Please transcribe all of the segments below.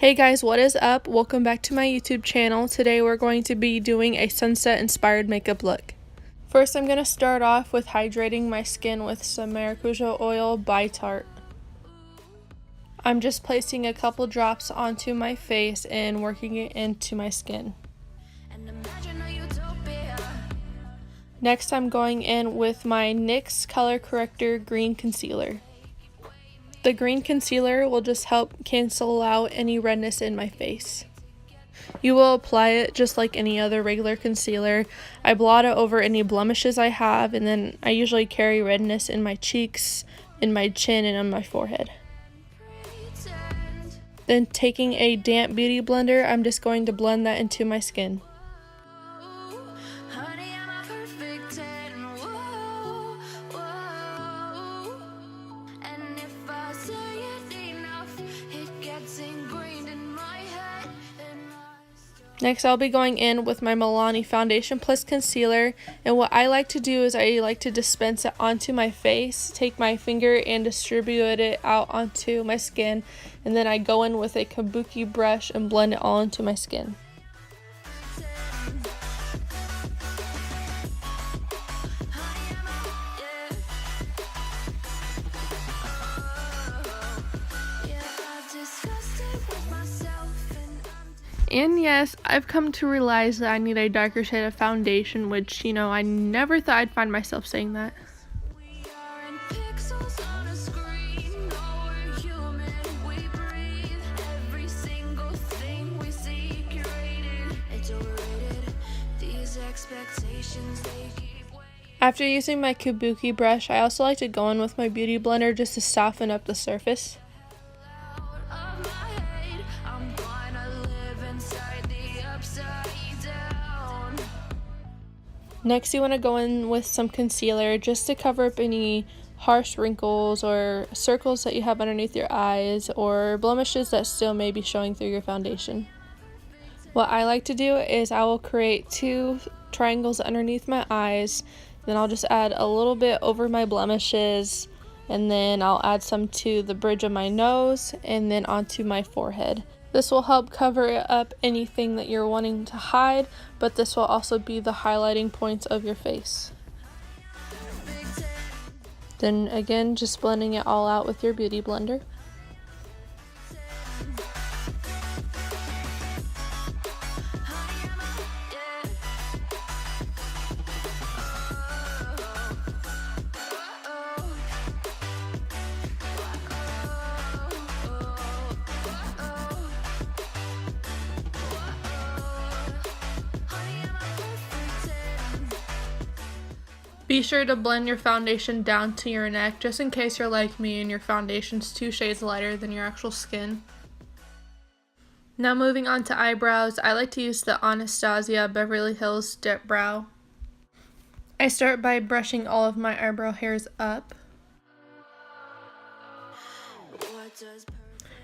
Hey guys, what is up? Welcome back to my YouTube channel. Today we're going to be doing a sunset inspired makeup look. First I'm going to start off with hydrating my skin with some maracuja oil by Tarté. I'm just placing a couple drops onto my face and working it into my skin. Next I'm going in with my NYX Color Corrector Green Concealer. The green concealer will just help cancel out any redness in my face. You will apply it just like any other regular concealer. I blot it over any blemishes I have, and then I usually carry redness in my cheeks, in my chin, and on my forehead. Then taking a damp beauty blender, I'm just going to blend that into my skin. Next, I'll be going in with my Milani foundation plus concealer, and what I like to do is I like to dispense it onto my face, take my finger and distribute it out onto my skin, and then I go in with a kabuki brush and blend it all into my skin. And yes, I've come to realize that I need a darker shade of foundation, which, I never thought I'd find myself saying that. After using my kabuki brush, I also like to go in with my beauty blender just to soften up the surface. Next, you want to go in with some concealer just to cover up any harsh wrinkles or circles that you have underneath your eyes or blemishes that still may be showing through your foundation. What I like to do is I will create 2 triangles underneath my eyes, then I'll just add a little bit over my blemishes, and then I'll add some to the bridge of my nose and then onto my forehead. This will help cover up anything that you're wanting to hide, but this will also be the highlighting points of your face. Then again, just blending it all out with your beauty blender. Be sure to blend your foundation down to your neck, just in case you're like me and your foundation's 2 shades lighter than your actual skin. Now moving on to eyebrows, I like to use the AnastasiaBeverlyHills dipbrow. I start by brushing all of my eyebrow hairs up.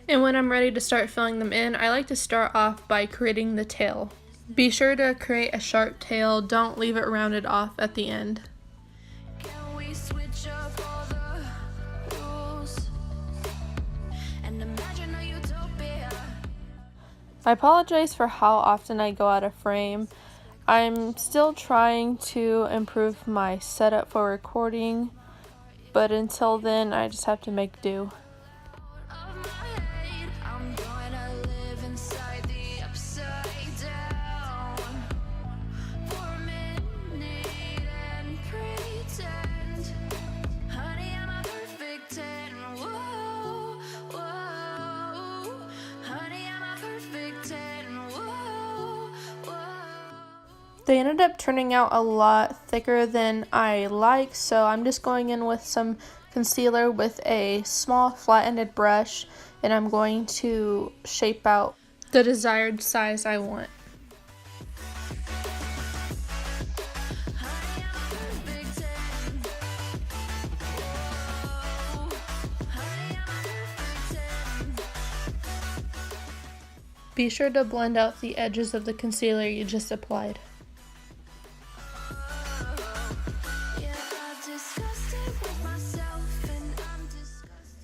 And when I'm ready to start filling them in, I like to start off by creating the tail. Be sure to create a sharp tail, don't leave it rounded off at the end. I apologize for how often I go out of frame. I'm still trying to improve my setup for recording, but until then I just have to make do. They ended up turning out a lot thicker than I like, so I'm just going in with some concealer with a small flat-ended brush, and I'm going to shape out the desired size I want. Be sure to blend out the edges of the concealer you just applied.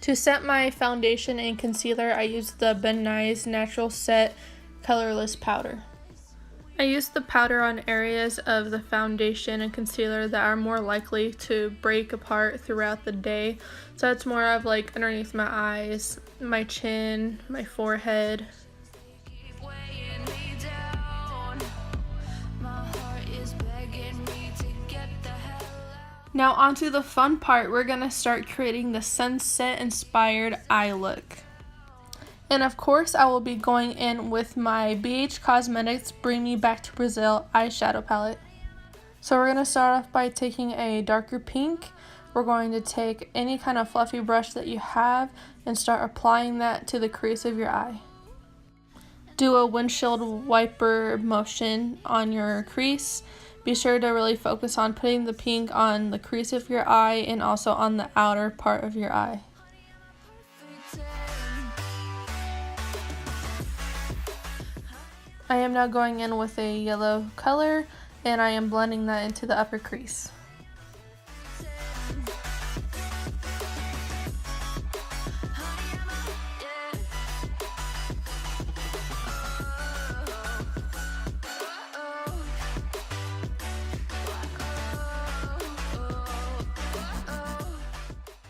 To set my foundation and concealer, I used the Ben Nye's Natural Set Colorless Powder. I used the powder on areas of the foundation and concealer that are more likely to break apart throughout the day. So it's more of like underneath my eyes, my chin, my forehead. Now onto the fun part, we're going to start creating the sunset inspired eye look. And of course I will be going in with my BHCosmetics Bring Me Back to Brazil eyeshadow palette. So we're going to start off by taking a darker pink. We're going to take any kind of fluffy brush that you have and start applying that to the crease of your eye. Do a windshield wiper motion on your crease. Be sure to really focus on putting the pink on the crease of your eye and also on the outer part of your eye. I am now going in with a yellow color and I am blending that into the upper crease.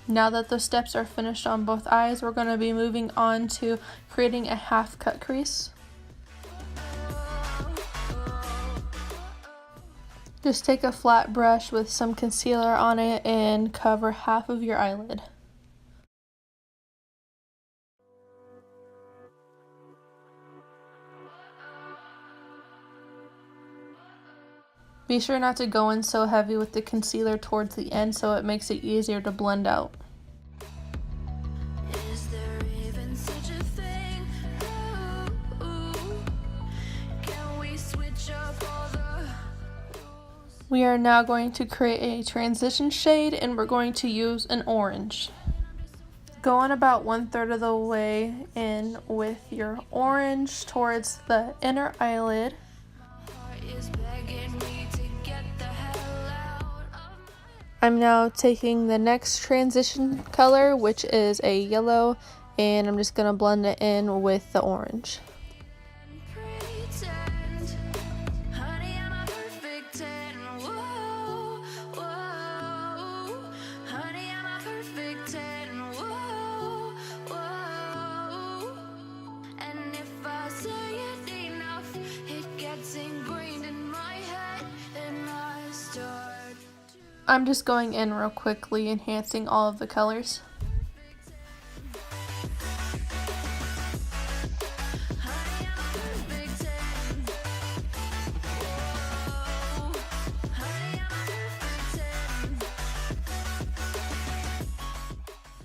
Now that the steps are finished on both eyes, we're going to be moving on to creating a half cut crease. Just take a flat brush with some concealer on it and cover half of your eyelid. Be sure not to go in so heavy with the concealer towards the end so it makes it easier to blend out. We are now going to create a transition shade and we're going to use an orange. Go on about 1/3 of the way in with your orange towards the inner eyelid. I'm now taking the next transition color, which is a yellow, and I'm just going to blend it in with the orange. I'm just going in real quickly, enhancing all of the colors.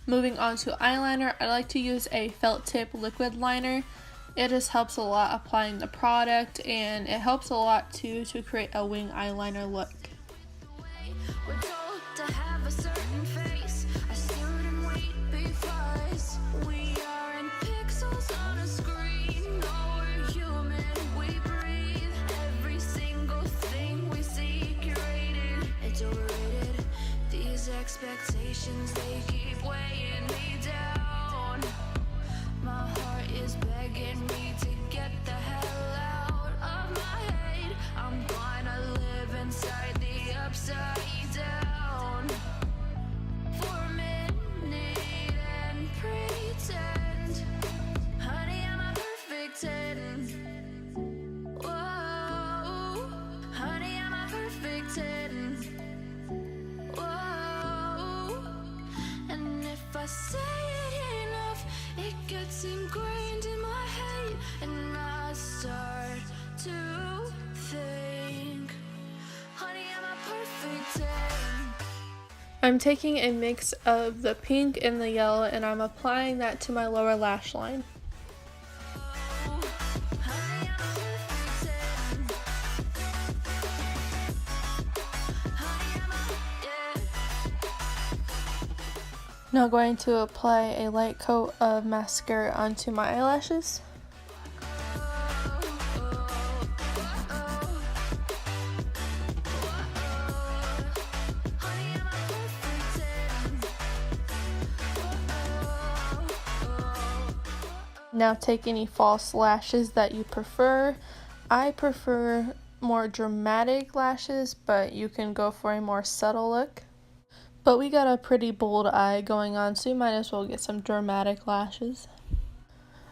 Moving on to eyeliner, I like to use a felt tip liquid liner. It just helps a lot applying the product, and it helps a lot too to create a wing eyeliner look. We're told to have a certain face, a certain weight, because we are in pixels on a screen. No, we're human, we breathe. Every single thing we see curated, it's overrated. These expectations, they keep weighing me down. My heart is begging me to get the hell out of my head. I'm gonna live inside the upside down for a minute and pretend, honey, I'm a perfect 10. Whoa, honey, I'm a perfect 10. Whoa, and if I say it enough, it gets ingrained in my head, and I start to think, honey, I'm a perfect 10. I'm taking a mix of the pink and the yellow and I'm applying that to my lower lash line. Now going to apply a light coat of mascara onto my eyelashes. Now take any false lashes that you prefer. I prefer more dramatic lashes, but you can go for a more subtle look. But we got a pretty bold eye going on, so you might as well get some dramatic lashes.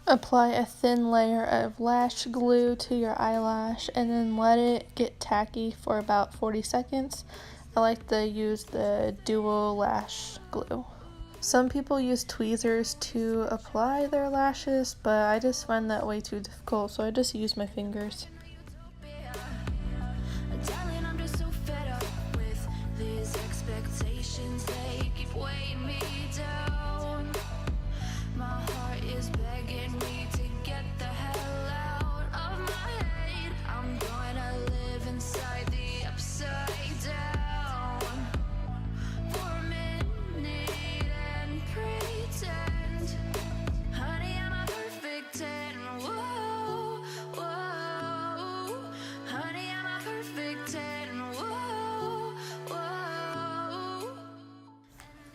Apply a thin layer of lash glue to your eyelash and then let it get tacky for about 40 seconds. I like to use the duo lash glue. Some people use tweezers to apply their lashes, but I just find that way too difficult, so I just use my fingers.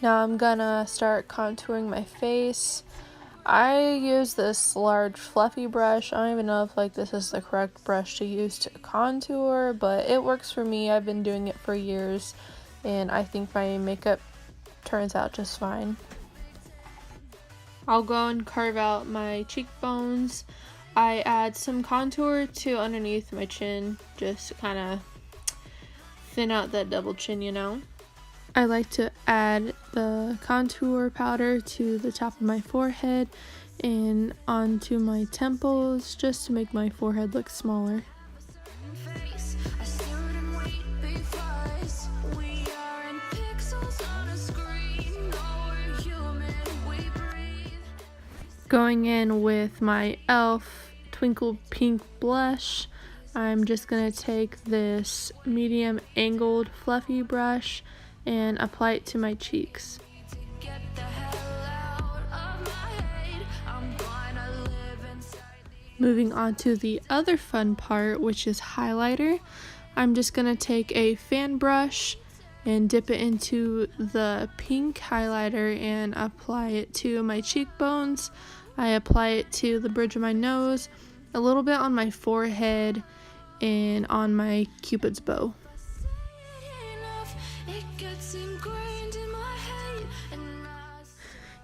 Now I'm gonna start contouring my face. I use this large fluffy brush. I don't even know if this is the correct brush to use to contour, but it works for me. I've been doing it for years and I think my makeup turns out just fine. I'll go and carve out my cheekbones. I add some contour to underneath my chin, just to kind of thin out that double chin, you know. I like to add the contour powder to the top of my forehead and onto my temples just to make my forehead look smaller. Going in with my e.l.f. Twinkle Pink blush, I'm just going to take this medium angled fluffy brush and apply it to my cheeks. Moving on to the other fun part, which is highlighter. I'm just going to take a fan brush and dip it into the pink highlighter and apply it to my cheekbones. I apply it to the bridge of my nose, a little bit on my forehead, and on my cupid's bow.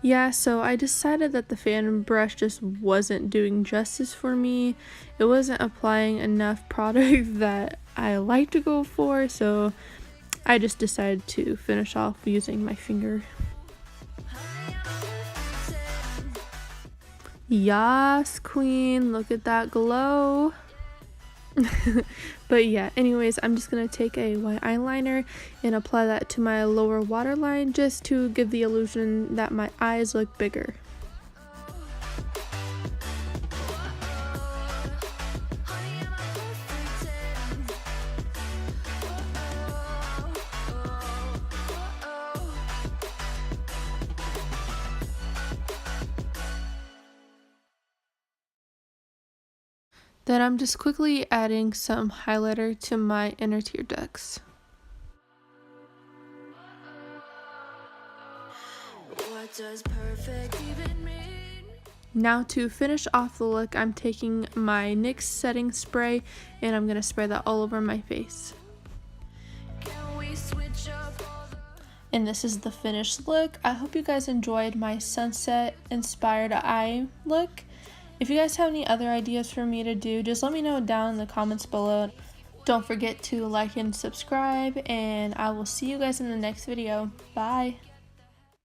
Yeah, so I decided that the fan brush just wasn't doing justice for me. It wasn't applying enough product that I like to go for, so I just decided to finish off using my finger. Yas, queen, look at that glow. But yeah, anyways, I'm just gonna take a white eyeliner and apply that to my lower waterline just to give the illusion that my eyes look bigger. Then I'm just quickly adding some highlighter to my inner tear ducts. What does perfect even mean? Now to finish off the look, I'm taking my NYX setting spray and I'm going to spray that all over my face. And this is the finished look. I hope you guys enjoyed my sunset inspired eye look. If you guys have any other ideas for me to do, just let me know down in the comments below. Don't forget to like and subscribe, and I will see you guys in the next video. Bye!